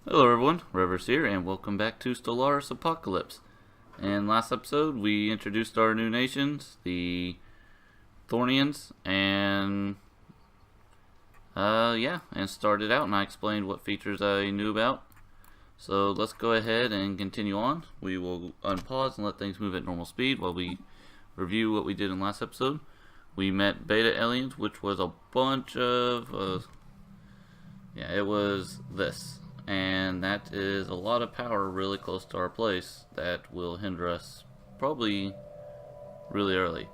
Hello everyone, Revers here, and welcome back to Stellaris Apocalypse. In last episode, we introduced our new nations, the Thornians, and started out, and I explained what features I knew about. So let's go ahead and continue on. We will unpause and let things move at normal speed while we review what we did in last episode. We met beta aliens, which was a bunch of, it was this. And that is a lot of power really close to our place that will hinder us probably really early.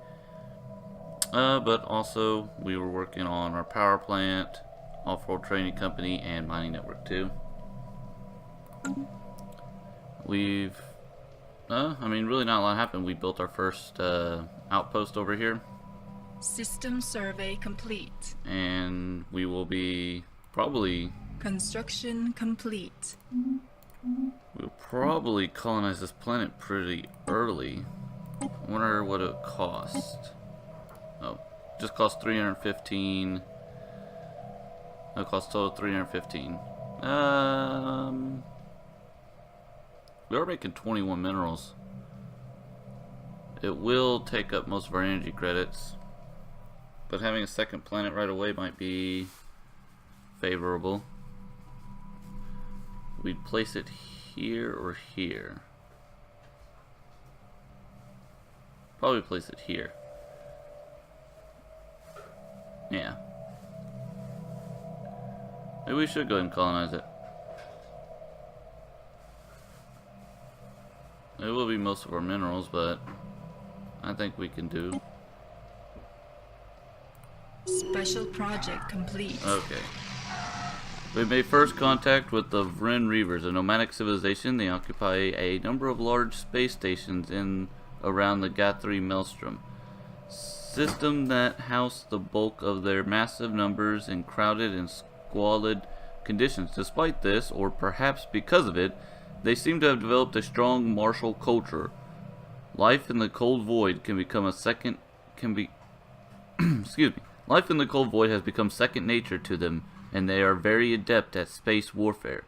But also, we were working on our power plant, off-road training company, and mining network too. We've, really not a lot happened. We built our first outpost over here. System survey complete. And we will be probably... Construction complete. We'll probably colonize this planet pretty early. I wonder what it would cost. Oh, just cost 315. It cost total 315. We are making 21 minerals. It will take up most of our energy credits, but having a second planet right away might be favorable. We'd place it here or here. Probably place it here. Yeah. Maybe we should go ahead and colonize it. It will be most of our minerals, but I think we can do. Special project complete. Okay. We made first contact with the Vren Reavers, a nomadic civilization. They occupy a number of large space stations in around the Gathri Maelstrom system that house the bulk of their massive numbers in crowded and squalid conditions. Despite this, or perhaps because of it, they seem to have developed a strong martial culture. Life in the cold void can become excuse me. Life in the cold void has become second nature to them, and they are very adept at space warfare.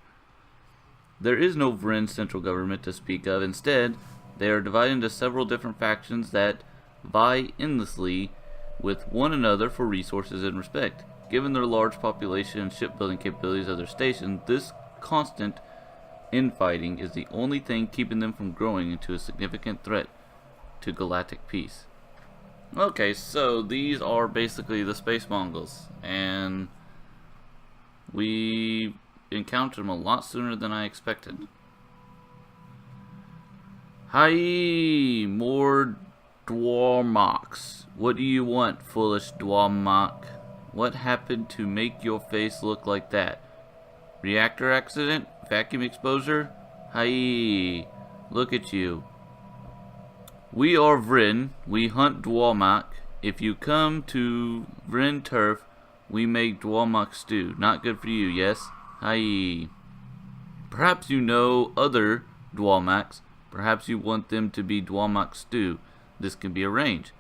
There is no Vren central government to speak of. Instead, they are divided into several different factions that vie endlessly with one another for resources and respect. Given their large population and shipbuilding capabilities of their station, this constant infighting is the only thing keeping them from growing into a significant threat to galactic peace. Okay, so these are basically the space Mongols, and we encountered them a lot sooner than I expected. Hi, more Dwarmoks. What do you want, foolish Dwarmok? What happened to make your face look like that? Reactor accident? Vacuum exposure? Hi, look at you. We are Vren. We hunt Dwarmok. If you come to Vren turf, we make Dwarmok stew. Not good for you, yes? Hi. Perhaps you know other Dwarmoks. Perhaps you want them to be Dwarmok stew. This can be arranged.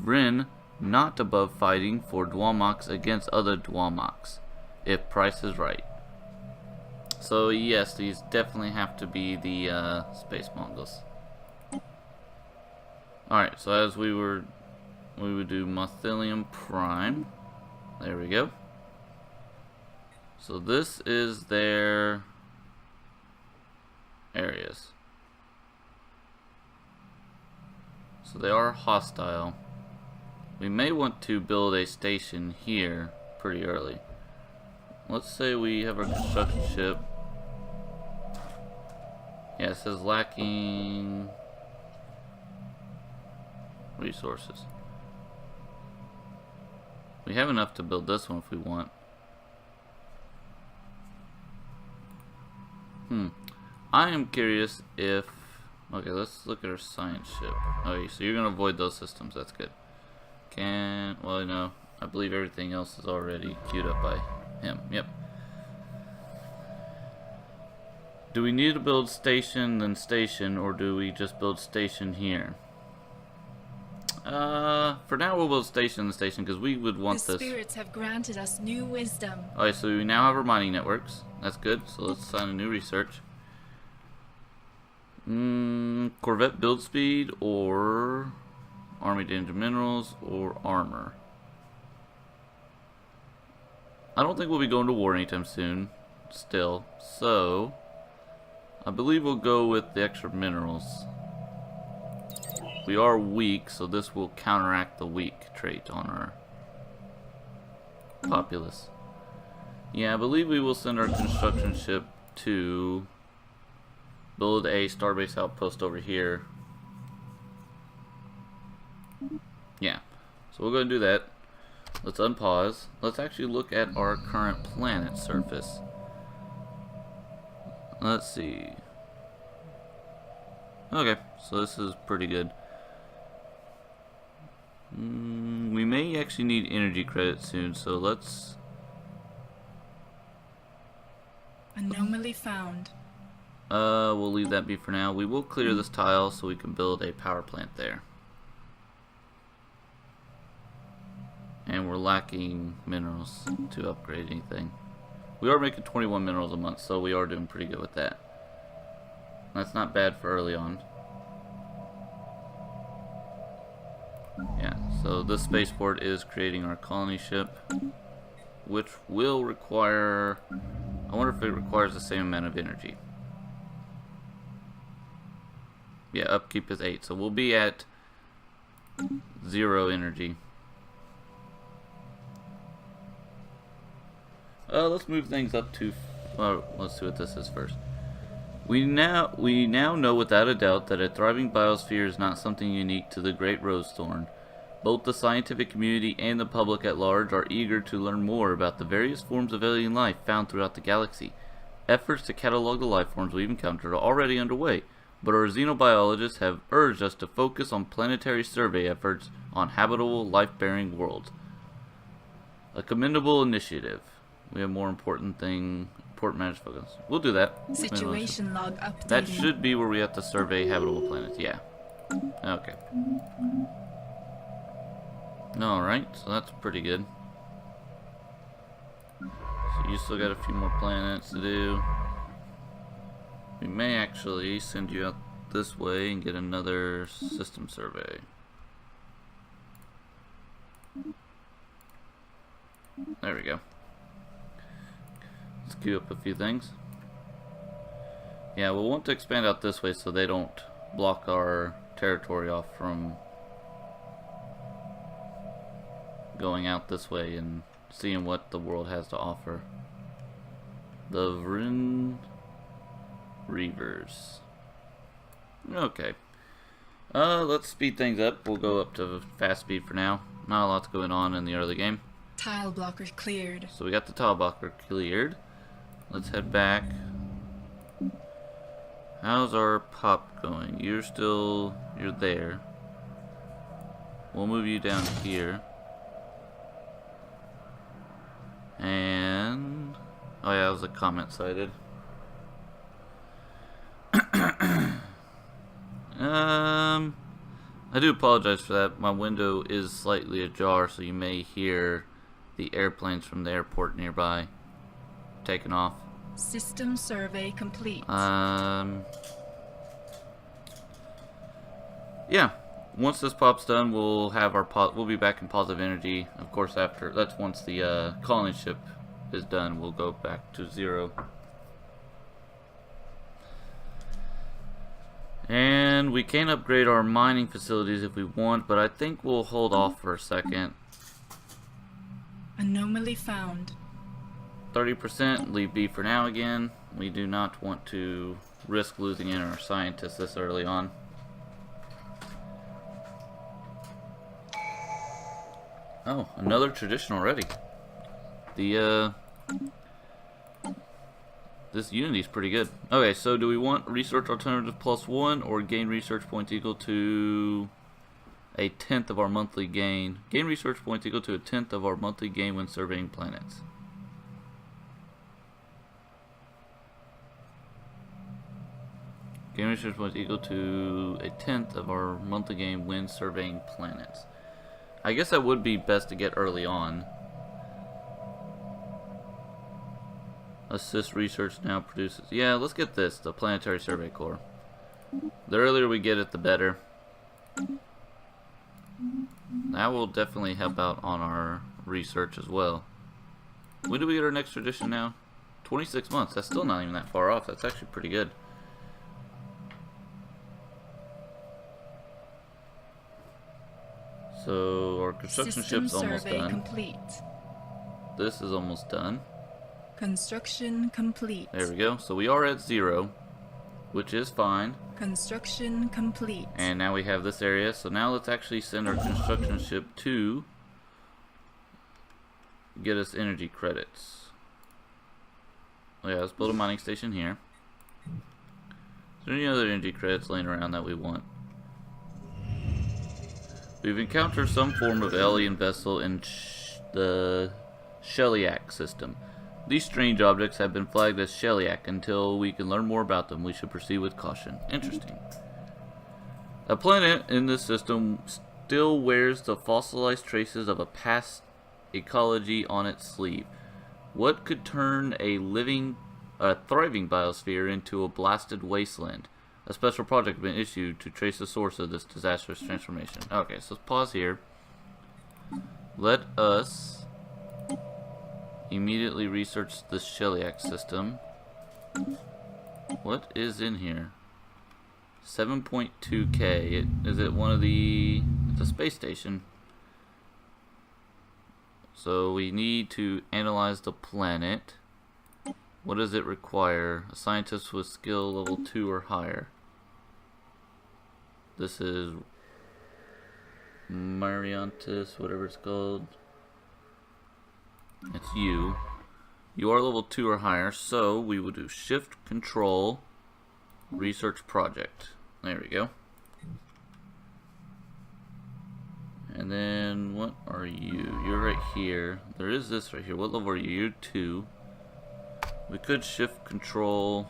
Vren not above fighting for Dwarmoks against other Dwarmoks, if price is right. So yes, these definitely have to be the space Mongols. Alright, so as we would do Mothillium Prime. There we go. So this is their areas. So they are hostile. We may want to build a station here pretty early. Let's say we have our construction ship. Yeah, it says lacking resources. We have enough to build this one if we want. I am curious if... Okay, let's look at our science ship. Okay, so you're going to avoid those systems. That's good. Well, no. I believe everything else is already queued up by him. Yep. Do we need to build station then station, or do we just build station here? For now we'll build station in the station because we would want The this. spirits have granted us new wisdom. Alright, so we now have our mining networks. That's good. So let's assign a new research. Corvette build speed or Army danger minerals or armor. I don't think we'll be going to war anytime soon. Still, so I believe we'll go with the extra minerals. We are weak, so this will counteract the weak trait on our populace. Yeah, I believe we will send our construction ship to build a starbase outpost over here. Yeah, so we're going to do that. Let's unpause. Let's actually look at our current planet surface. Let's see. Okay, so this is pretty good. We may actually need energy credits soon, so let's... Anomaly found. We'll leave that be for now. We will clear this tile so we can build a power plant there. And we're lacking minerals to upgrade anything. We are making 21 minerals a month, so we are doing pretty good with that. That's not bad for early on. Yeah, so this spaceport is creating our colony ship, which will require... I wonder if it requires the same amount of energy. Yeah, upkeep is 8, so we'll be at 0 energy. Let's move things up to... let's see what this is first. We now know without a doubt that a thriving biosphere is not something unique to the Great Rosethorn. Both the scientific community and the public at large are eager to learn more about the various forms of alien life found throughout the galaxy. Efforts to catalog the life forms we've encountered are already underway, but our xenobiologists have urged us to focus on planetary survey efforts on habitable, life-bearing worlds. A commendable initiative. We have more important matters to focus. We'll do that. Situation log updated. That should be where we have to survey habitable planets. Yeah. Okay. Alright, so that's pretty good. So you still got a few more planets to do. We may actually send you out this way and get another system survey. There we go. Let's queue up a few things. Yeah, we'll want to expand out this way so they don't block our territory off from going out this way and seeing what the world has to offer. The Vrin Reavers. Okay. Let's speed things up. We'll go up to fast speed for now. Not a lot's going on in the early game. Tile blocker cleared. So we got the tile blocker cleared. Let's head back. How's our pop going? You're there. We'll move you down here. And oh yeah, that was a comment cited. I do apologize for that. My window is slightly ajar, so you may hear the airplanes from the airport nearby taking off. System survey complete. Yeah. Once this pop's done, we'll have our we'll be back in positive energy. Of course, after that's once the colony ship is done, we'll go back to 0. And we can upgrade our mining facilities if we want, but I think we'll hold off for a second. Anomaly found. 30%, leave B for now again. We do not want to risk losing in our scientists this early on. Oh, another tradition already. This Unity's pretty good. Okay, so do we want research alternative +1 or gain research points equal to a 10th of our monthly gain? Gain research points equal to a 10th of our monthly gain when surveying planets. Game research points equal to 1/10 of our monthly game when surveying planets. I guess that would be best to get early on. Assist research now produces. Yeah, let's get this, the Planetary Survey Corps. The earlier we get it, the better. That will definitely help out on our research as well. When do we get our next tradition now? 26 months. That's still not even that far off. That's actually pretty good. So our construction ship's almost done. Complete. This is almost done. Construction complete. There we go. So we are at 0, which is fine. Construction complete. And now we have this area. So now let's actually send our construction ship to get us energy credits. Oh yeah, let's build a mining station here. Is there any other energy credits laying around that we want? We've encountered some form of alien vessel in the Shellyak system. These strange objects have been flagged as Shellyak. Until we can learn more about them, we should proceed with caution. Interesting. A planet in this system still wears the fossilized traces of a past ecology on its sleeve. What could turn a thriving biosphere into a blasted wasteland? A special project has been issued to trace the source of this disastrous transformation. Okay, so let's pause here. Let us immediately research the Shellyak system. What is in here? 7.2K. Is it one of the... It's a space station. So we need to analyze the planet. What does it require? A scientist with skill level 2 or higher. This is Mariantis, whatever it's called. It's you. You are level 2 or higher, so we will do Shift Control Research Project. There we go. And then, what are you? You're right here. There is this right here. What level are you? You're 2. We could Shift Control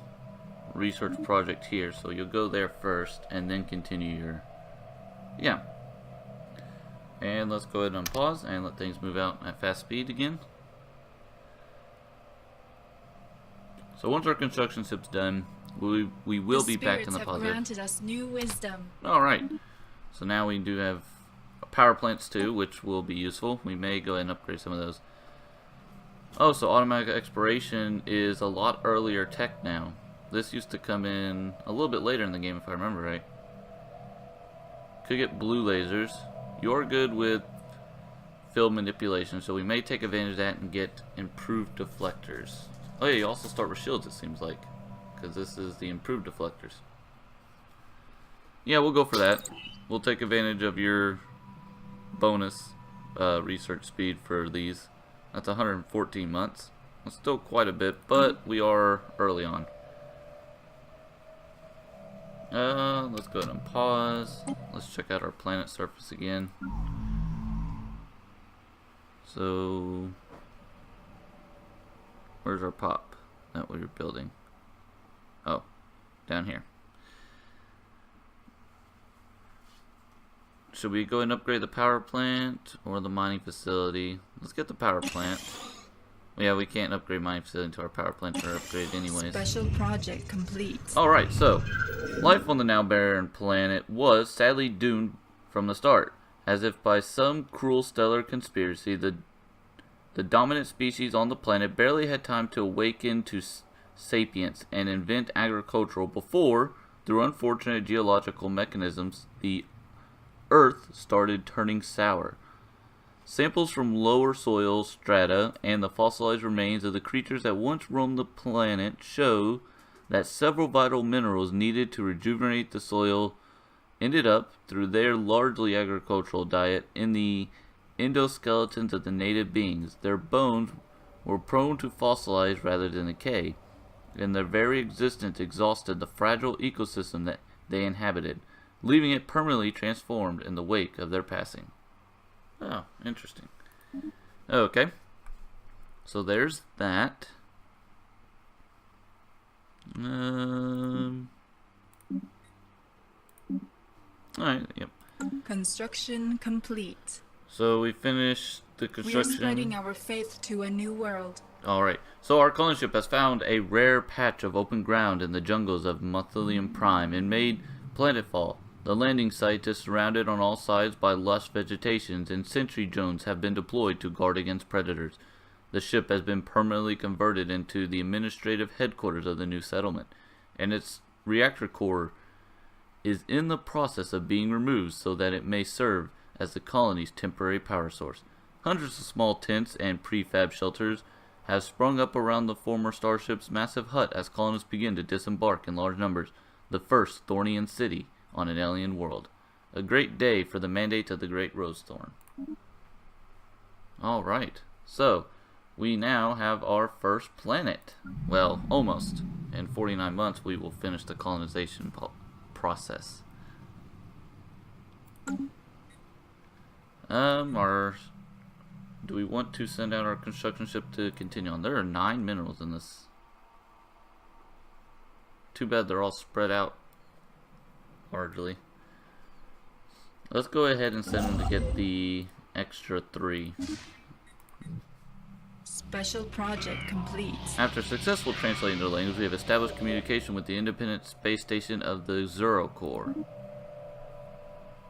Research Project here, so you'll go there first and then continue your... Yeah. And let's go ahead and unpause and let things move out at fast speed again. So once our construction ship's done, we will be back in the positive. The spirits have granted us new wisdom. Alright. So now we do have power plants too, which will be useful. We may go ahead and upgrade some of those. Oh, so automatic exploration is a lot earlier tech now. This used to come in a little bit later in the game if I remember right. Could get blue lasers. You're good with field manipulation, so we may take advantage of that and get improved deflectors. Oh yeah, you also start with shields it seems like, because this is the improved deflectors. Yeah, we'll go for that. We'll take advantage of your bonus research speed for these. That's 114 months. That's still quite a bit, but we are early on. Let's go ahead and pause. Let's check out our planet surface again. So, where's our pop that we were building? Oh, down here. Should we go and upgrade the power plant or the mining facility? Let's get the power plant. Yeah, we can't upgrade mining facility until our power plants are upgraded anyways. Special project complete. Alright, so life on the now barren planet was sadly doomed from the start. As if by some cruel stellar conspiracy, the dominant species on the planet barely had time to awaken to sapience and invent agricultural before, through unfortunate geological mechanisms, the Earth started turning sour. Samples from lower soil strata and the fossilized remains of the creatures that once roamed the planet show that several vital minerals needed to rejuvenate the soil ended up, through their largely agricultural diet, in the endoskeletons of the native beings. Their bones were prone to fossilize rather than decay, and their very existence exhausted the fragile ecosystem that they inhabited, leaving it permanently transformed in the wake of their passing. Oh, interesting. Okay. So there's that. Alright, yep. Construction complete. So we finished the We are construction. spreading our faith to a new world. Alright, so our colony ship has found a rare patch of open ground in the jungles of Muthelium Prime and made planetfall. The landing site is surrounded on all sides by lush vegetations, and sentry drones have been deployed to guard against predators. The ship has been permanently converted into the administrative headquarters of the new settlement, and its reactor core is in the process of being removed so that it may serve as the colony's temporary power source. Hundreds of small tents and prefab shelters have sprung up around the former starship's massive hut as colonists begin to disembark in large numbers, the first Thornian city on an alien world. A great day for the mandate of the Great Rosethorn. Alright, so we now have our first planet. Well, almost. In 49 months we will finish the colonization process. Do we want to send out our construction ship to continue on? There are 9 minerals in this. Too bad they're all spread out largely. Let's go ahead and send them to get the extra 3. Special project complete. After successful translating their language, we have established communication with the independent space station of the Zero Core.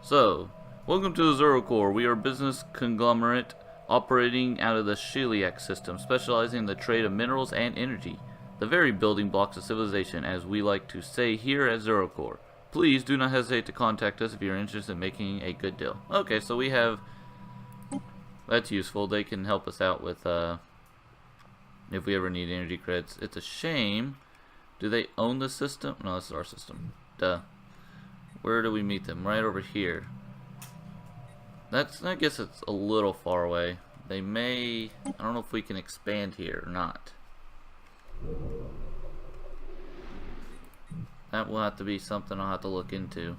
So, welcome to the Zero Core. We are a business conglomerate operating out of the Sheliak system, specializing in the trade of minerals and energy. The very building blocks of civilization, as we like to say here at Zero Core. Please do not hesitate to contact us if you're interested in making a good deal. Okay, so we have... That's useful. They can help us out with, if we ever need energy credits. It's a shame. Do they own the system? No, this is our system. Duh. Where do we meet them? Right over here. I guess it's a little far away. They may... I don't know if we can expand here or not. That will have to be something I'll have to look into.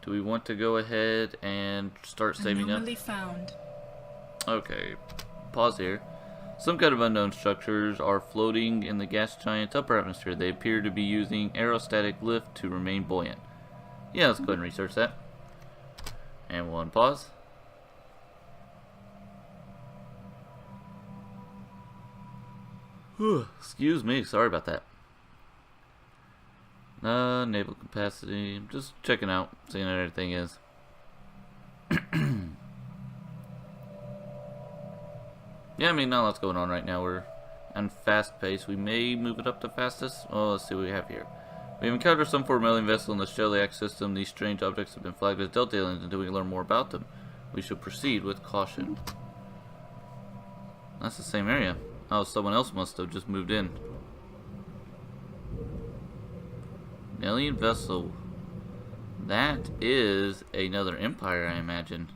Do we want to go ahead and start saving up? Anomaly found. Okay, pause here. Some kind of unknown structures are floating in the gas giant's upper atmosphere. They appear to be using aerostatic lift to remain buoyant. Yeah, let's go ahead and research that. And we'll unpause. Excuse me, sorry about that. Naval capacity. Just checking out, seeing how everything is. Yeah, I mean, not a lot's going on right now. We're on fast pace. We may move it up to fastest. Oh, let's see what we have here. We have encountered some form of alien vessel in the Sheliak system. These strange objects have been flagged as Delta aliens until we can learn more about them. We should proceed with caution. That's the same area. Oh, someone else must have just moved in. An alien vessel. That is another empire, I imagine.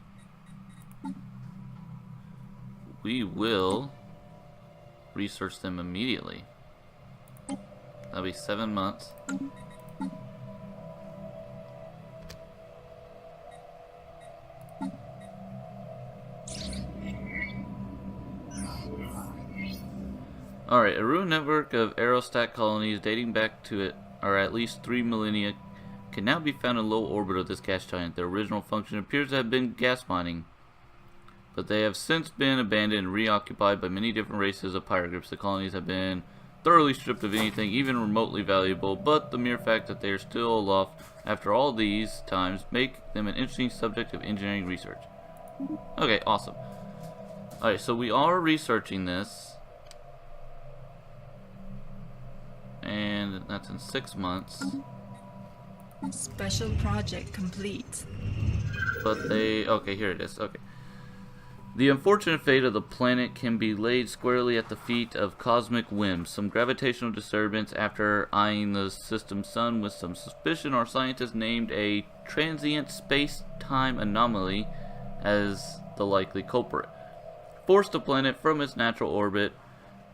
We will research them immediately. That'll be 7 months. Alright, a ruined network of aerostat colonies dating back to it, or at least 3 millennia, can now be found in low orbit of this gas giant. Their original function appears to have been gas mining, but they have since been abandoned and reoccupied by many different races of pirate groups. The colonies have been thoroughly stripped of anything even remotely valuable, but the mere fact that they are still aloft after all these times make them an interesting subject of engineering research. Okay, awesome. Alright, so we are researching this. And that's in 6 months. Special project complete. But they... okay, here it is. Okay. The unfortunate fate of the planet can be laid squarely at the feet of cosmic whims. Some gravitational disturbance. After eyeing the system's sun with some suspicion, our scientists named a transient space-time anomaly as the likely culprit. Forced the planet from its natural orbit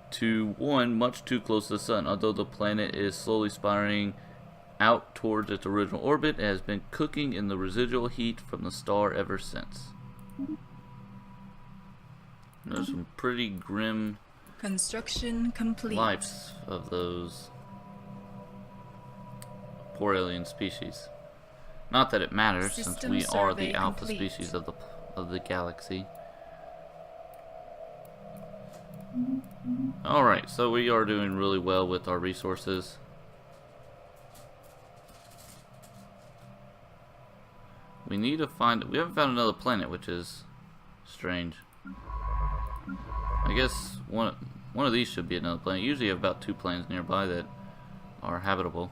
to one much too close to the sun. Although the planet is slowly spiraling out towards its original orbit, it has been cooking in the residual heat from the star ever since. There's some pretty grim Construction complete. lives of those poor alien species. Not that it matters, since System we are the survey alpha complete. species of the galaxy. Alright, so we are doing really well with our resources. We need to find... We haven't found another planet, which is strange. I guess one of these should be another planet. Usually you have about 2 planets nearby that are habitable.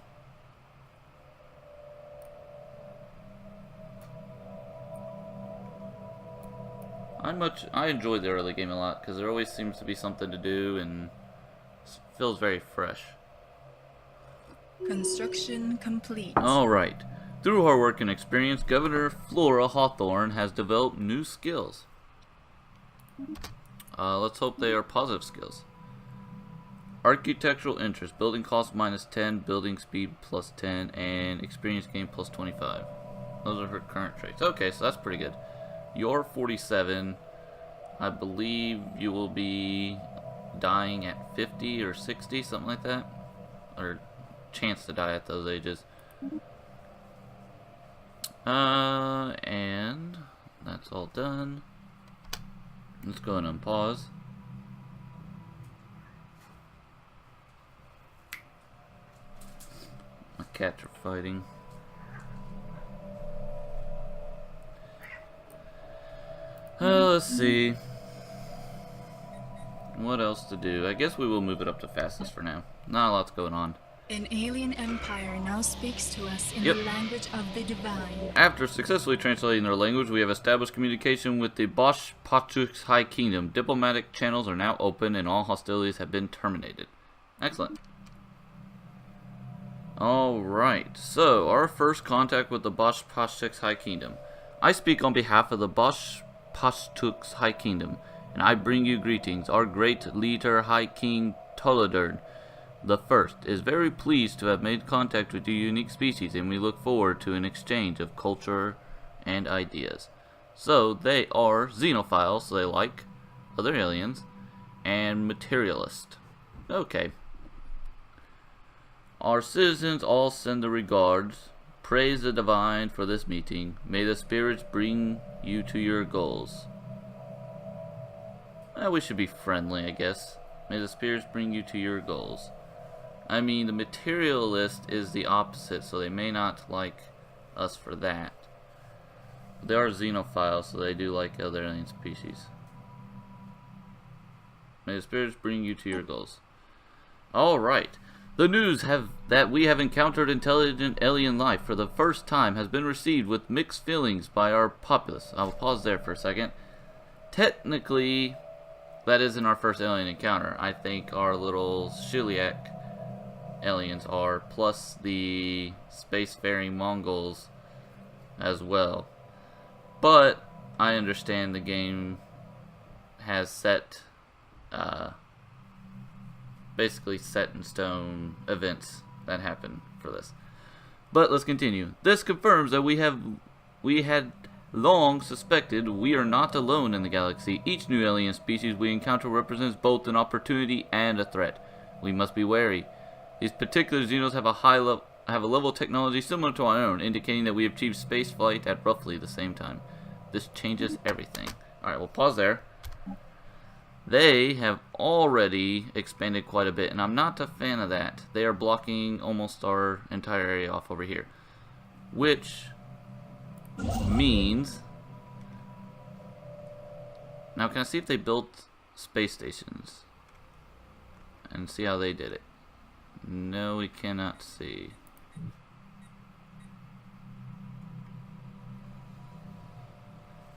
I enjoy the early game a lot because there always seems to be something to do and it feels very fresh. Construction complete. Alright. Through hard work and experience, Governor Flora Hawthorne has developed new skills. Let's hope they are positive skills. Architectural interest. Building cost -10, building speed +10, and experience gain +25. Those are her current traits. Okay, so that's pretty good. You're 47. I believe you will be dying at 50 or 60, something like that. Or chance to die at those ages. And that's all done. Let's go ahead and unpause. My cats are fighting. Let's see. What else to do? I guess we will move it up to fastest for now. Not a lot's going on. An alien empire now speaks to us in Yep. the language of the divine. After successfully translating their language, we have established communication with the Bosch Pachux High Kingdom. Diplomatic channels are now open and all hostilities have been terminated. Excellent. Alright, so our first contact with the Bosch Pachux High Kingdom. I speak on behalf of the Bosch Pachux High Kingdom, and I bring you greetings. Our great leader, High King Toladern the First, is very pleased to have made contact with your unique species, and we look forward to an exchange of culture and ideas. So, they are xenophiles, so they like other aliens, and materialist. Okay. Our citizens all send the regards. Praise the divine for this meeting. May the spirits bring you to your goals. We should be friendly, I guess. May the spirits bring you to your goals. I mean, the materialist is the opposite, so they may not like us for that. They are xenophiles, so they do like other alien species. May the spirits bring you to your goals. Alright. The news that we have encountered intelligent alien life for the first time has been received with mixed feelings by our populace. I'll pause there for a second. Technically, that isn't our first alien encounter. I think our little Shiliak aliens are, plus the spacefaring Mongols as well. But I understand the game has set basically set in stone events that happen for this. But let's continue. This confirms that we had long suspected we are not alone in the galaxy. Each new alien species we encounter represents both an opportunity and a threat. We must be wary. These particular Xenos have a level of technology similar to our own, indicating that we have achieved space flight at roughly the same time. This changes everything. Alright, we'll pause there. They have already expanded quite a bit, and I'm not a fan of that. They are blocking almost our entire area off over here. Which means... Now, can I see if they built space stations? And see how they did it. No, we cannot see.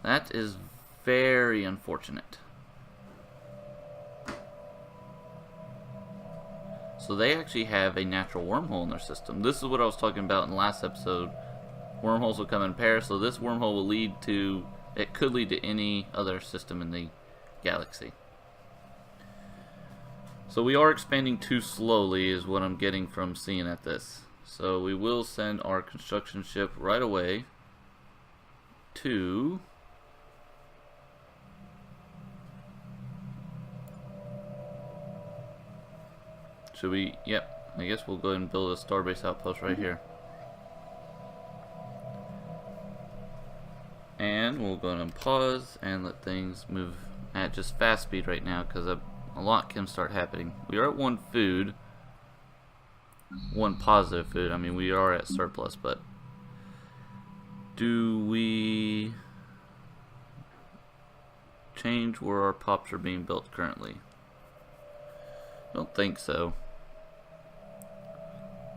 That is very unfortunate. So they actually have a natural wormhole in their system. This is what I was talking about in the last episode. Wormholes will come in pairs, so this wormhole will lead to... It could lead to any other system in the galaxy. So we are expanding too slowly is what I'm getting from seeing at this. So we will send our construction ship right away to... Should we? Yep. I guess we'll go ahead and build a starbase outpost right here. then we'll go ahead and pause and let things move at just fast speed right now, because a lot can start happening. We are at 1 food. 1 positive food. I mean, we are at surplus, but do we change where our pops are being built currently? I don't think so.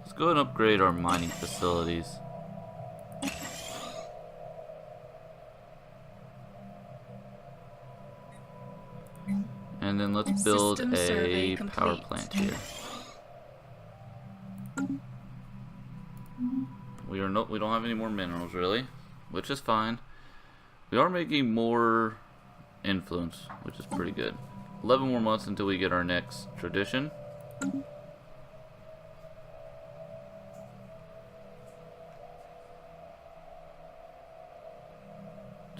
Let's go ahead and upgrade our mining facilities. And then let's build a power plant here. We don't have any more minerals really, which is fine. We are making more influence, which is pretty good. 11 more months until we get our next tradition.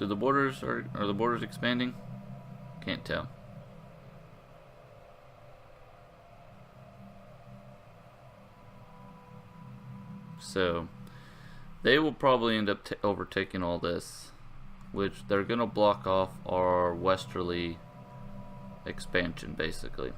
Are the borders expanding? Can't tell. So they will probably end up overtaking all this, which they're gonna block off our westerly expansion basically.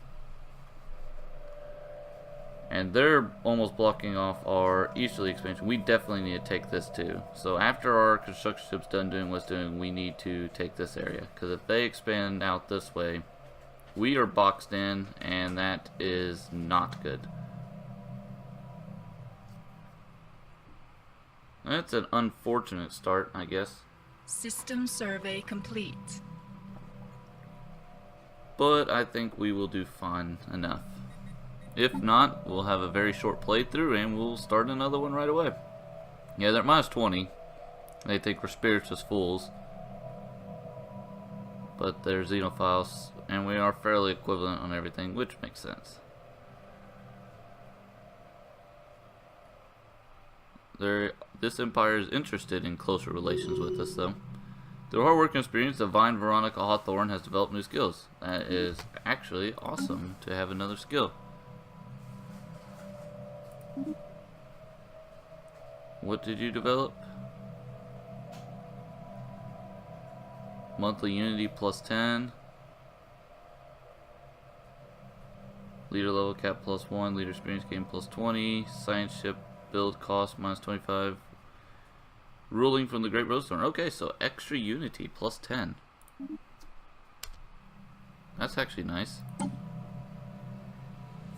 And they're almost blocking off our easterly expansion. We definitely need to take this too. So after our construction ship's done doing what's doing, we need to take this area. Because if they expand out this way, we are boxed in, and that is not good. That's an unfortunate start, I guess. System survey complete. But I think we will do fine enough. If not, we'll have a very short playthrough and we'll start another one right away. Yeah, they're at minus 20. They think we're spirituous fools. But they're xenophiles, and we are fairly equivalent on everything, which makes sense. This empire is interested in closer relations with us, though. Through hard work and experience, divine Veronica Hawthorne has developed new skills. That is actually awesome to have another skill. What did you develop? Monthly unity plus 10. Leader level cap plus 1. Leader experience gain plus 20. Science ship build cost minus 25. Ruling from the Great Roadstone. Okay, so extra unity plus 10. That's actually nice.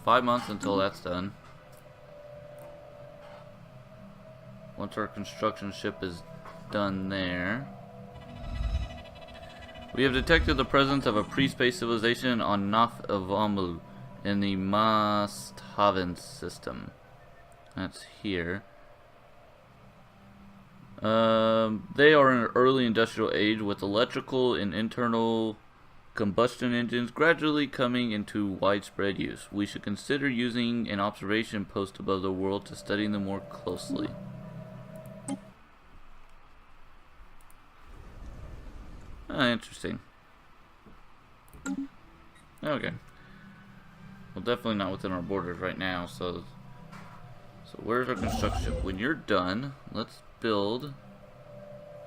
5 months until that's done. Once our construction ship is done there. We have detected the presence of a pre-space civilization on Naf-Avamu in the Masthaven system. That's here. They are in an early industrial age with electrical and internal combustion engines gradually coming into widespread use. We should consider using an observation post above the world to study them more closely. Interesting. Okay. Well, definitely not within our borders right now, so where's our construction ship? When you're done, let's build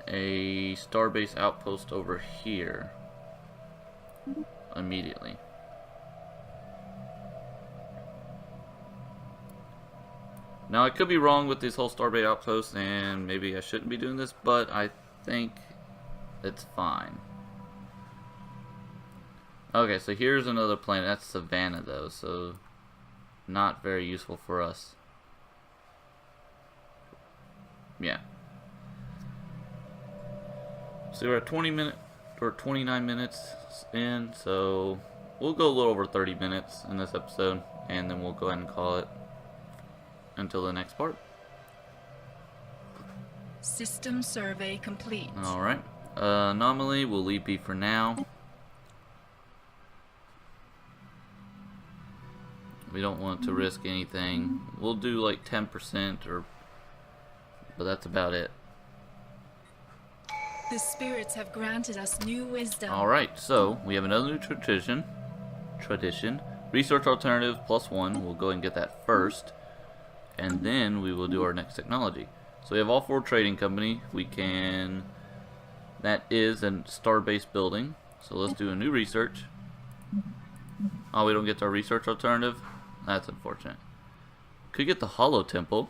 a starbase outpost over here immediately. Now, I could be wrong with this whole starbase outpost, and maybe I shouldn't be doing this, but I think it's fine. Okay, so here's another planet. That's Savannah, though, so not very useful for us. Yeah. So we're at 29 minutes in, so we'll go a little over 30 minutes in this episode, and then we'll go ahead and call it until the next part. System survey complete. Alright. Anomaly, we'll leave be for now. We don't want to risk anything. We'll do like 10% but that's about it. The spirits have granted us new wisdom. Alright, so we have another new tradition. Research alternative plus 1. We'll go ahead and get that first. And then we will do our next technology. So we have all 4 trading company. We can That is a star-based building. So let's do a new research. Oh, we don't get our research alternative? That's unfortunate. Could get the Hollow Temple.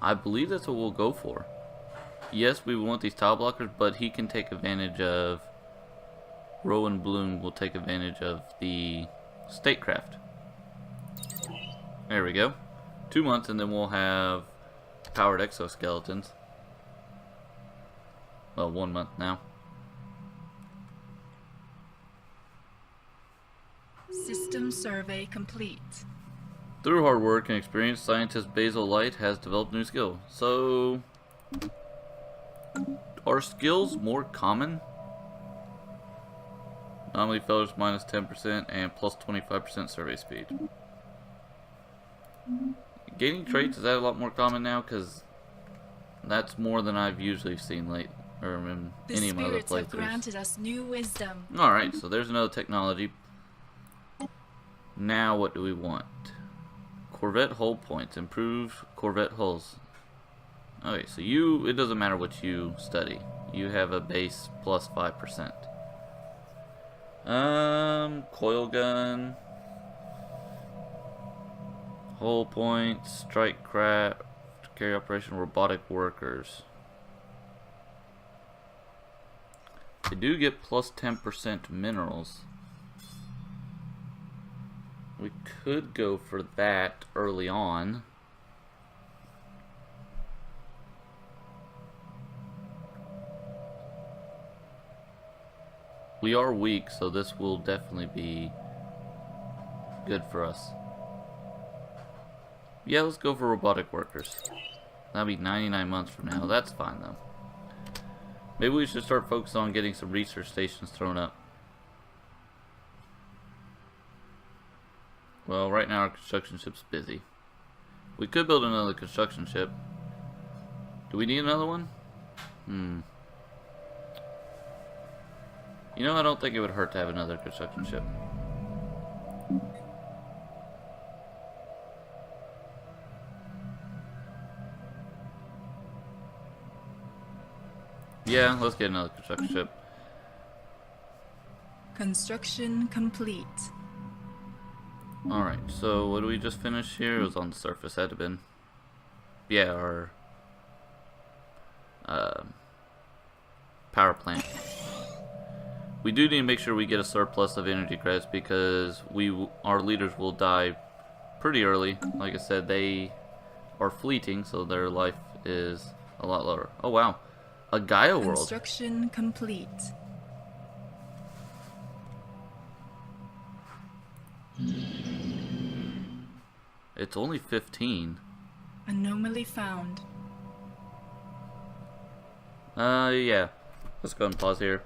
I believe that's what we'll go for. Yes, we want these tile blockers, but he can take advantage of... Rowan Bloom will take advantage of the statecraft. There we go. 2 months and then we'll have powered exoskeletons. Well, 1 month now. System survey complete. Through hard work and experience, scientist Basil Light has developed a new skill. So, are skills more common? Anomaly failures minus 10% and plus 25% survey speed. Gaining traits, is that a lot more common now? Because that's more than I've usually seen late, or in any of my other The spirits have playthroughs. granted us new wisdom. Alright, so there's another technology. Now what do we want? Corvette hull points. Improved Corvette hulls. Okay, so it doesn't matter what you study. You have a base plus 5%. Coil gun. Hull points, strike craft, carry operation, robotic workers. They do get plus 10% minerals. We could go for that early on. We are weak, so this will definitely be good for us. Yeah, let's go for robotic workers. That'll be 99 months from now. That's fine, though. Maybe we should start focusing on getting some research stations thrown up. Well, right now our construction ship's busy. We could build another construction ship. Do we need another one? You know, I don't think it would hurt to have another construction ship. Yeah, let's get another construction ship. Construction complete. Alright, so what do we just finish here? It was on the surface, had to have been. Yeah, our power plant. We do need to make sure we get a surplus of energy credits because our leaders will die pretty early. Like I said, they are fleeting, so their life is a lot lower. Oh wow, a Gaia world. Construction complete. It's only 15. Anomaly found. Yeah. Let's go and pause here.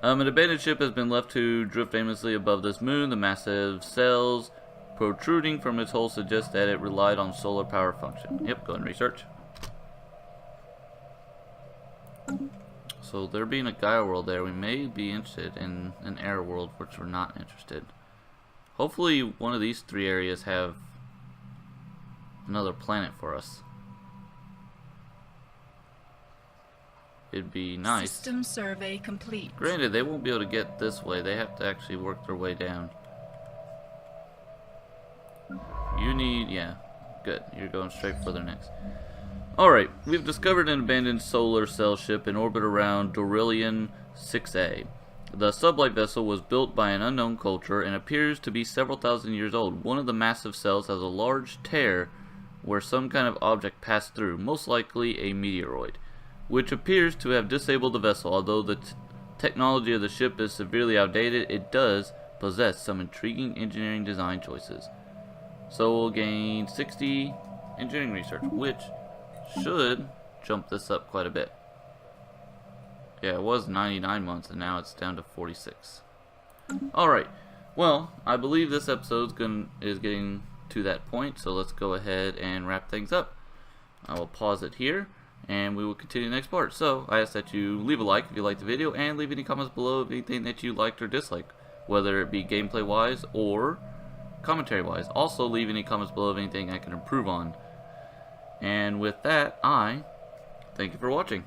An abandoned ship has been left to drift aimlessly above this moon. The massive cells protruding from its hull suggest that it relied on solar power function. Yep, go and research. So there being a Gaia world there, we may be interested in an air world, which we're not interested. Hopefully one of these 3 areas have another planet for us. It'd be nice. System survey complete. Granted, they won't be able to get this way. They have to actually work their way down. You need... yeah. Good. You're going straight for their next. Alright. We've discovered an abandoned solar cell ship in orbit around Dorillion 6A. The sublight vessel was built by an unknown culture and appears to be several thousand years old. One of the massive cells has a large tear where some kind of object passed through, most likely a meteoroid, which appears to have disabled the vessel. Although the technology of the ship is severely outdated, it does possess some intriguing engineering design choices. So we'll gain 60 engineering research, which should jump this up quite a bit. Yeah, it was 99 months and now it's down to 46. Alright, well, I believe this episode is getting to that point, so let's go ahead and wrap things up. I will pause it here and we will continue the next part. So I ask that you leave a like if you liked the video and leave any comments below of anything that you liked or disliked, whether it be gameplay wise or commentary wise. Also leave any comments below of anything I can improve on. And with that, I thank you for watching.